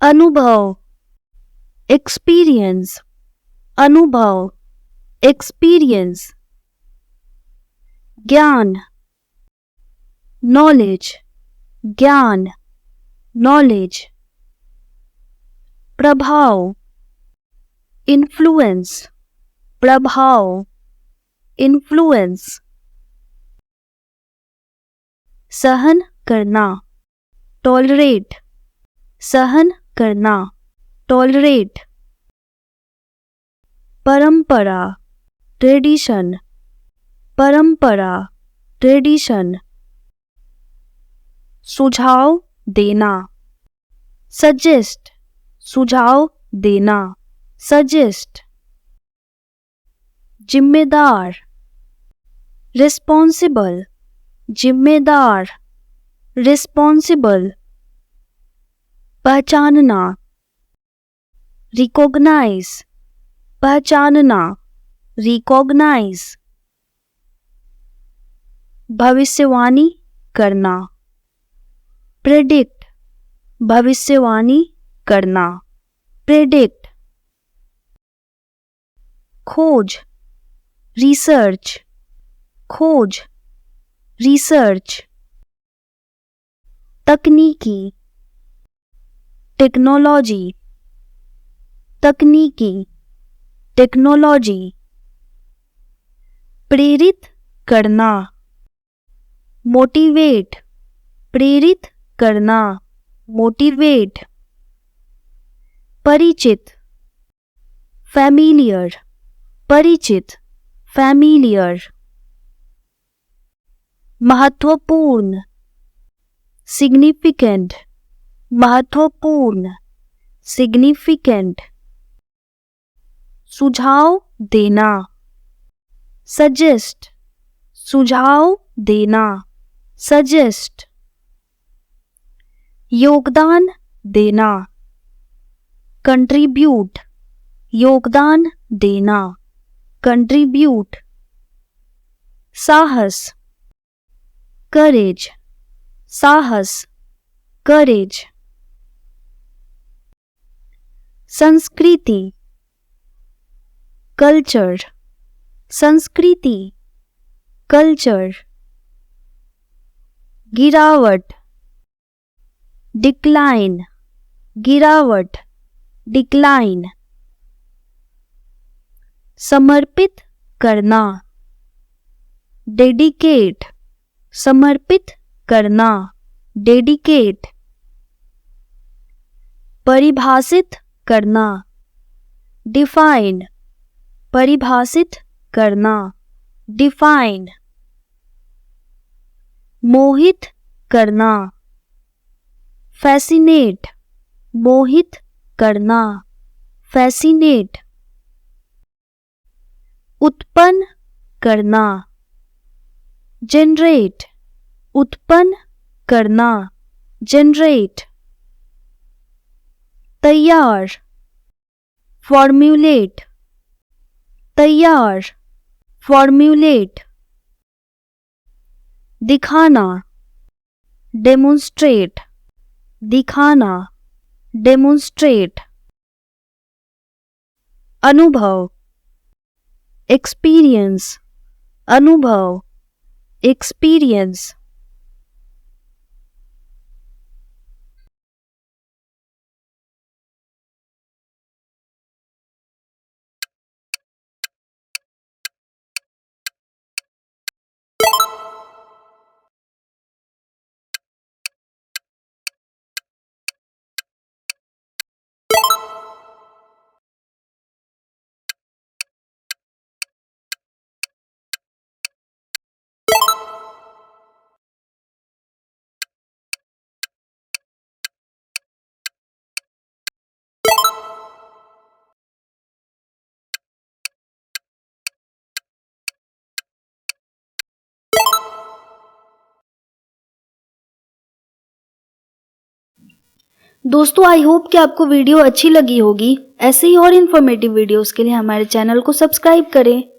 अनुभव, एक्सपीरियंस, अनुभव, एक्सपीरियंस। ज्ञान, नॉलेज, ज्ञान, नॉलेज। प्रभाव, इन्फ्लुएंस, प्रभाव, इन्फ्लुएंस। सहन करना, टॉलरेट, सहन करना, टॉलरेट। परंपरा, ट्रेडिशन, परंपरा, ट्रेडिशन। सुझाव देना, सजेस्ट, सुझाव देना, सजेस्ट। जिम्मेदार, रिस्पॉन्सिबल, जिम्मेदार, रिस्पॉन्सिबल। पहचानना, रिकॉग्नाइज, पहचानना, रिकॉग्नाइज। भविष्यवाणी करना, प्रेडिक्ट, भविष्यवाणी करना, प्रेडिक्ट। खोज, रिसर्च, खोज, रिसर्च। तकनीकी, टेक्नोलॉजी, तकनीकी, टेक्नोलॉजी। प्रेरित करना, मोटिवेट, प्रेरित करना, मोटिवेट। परिचित, फैमिलियर, परिचित, फैमिलियर। महत्वपूर्ण, सिग्निफिकेंट, महत्वपूर्ण, सिग्निफिकेंट। सुझाव देना, सजेस्ट, सुझाव देना, सजेस्ट। योगदान देना, कंट्रीब्यूट, योगदान देना, कंट्रीब्यूट। साहस, करेज, साहस, करेज। संस्कृति, कल्चर, संस्कृति, कल्चर। गिरावट, डिक्लाइन, गिरावट, डिक्लाइन। समर्पित करना, डेडिकेट, समर्पित करना, डेडिकेट। परिभाषित करना, डिफाइन, परिभाषित करना, डिफाइन। मोहित करना, फैसिनेट, मोहित करना, फैसिनेट। उत्पन्न करना, जनरेट, उत्पन्न करना, जनरेट। तैयार, फॉर्म्यूलेट, तैयार, फॉर्म्यूलेट। दिखाना, डेमोन्स्ट्रेट, दिखाना, डेमोन्स्ट्रेट। अनुभव, एक्सपीरियंस, अनुभव, एक्सपीरियंस। दोस्तों आई होप कि आपको वीडियो अच्छी लगी होगी। ऐसे ही और इन्फॉर्मेटिव वीडियोस के लिए हमारे चैनल को सब्सक्राइब करें।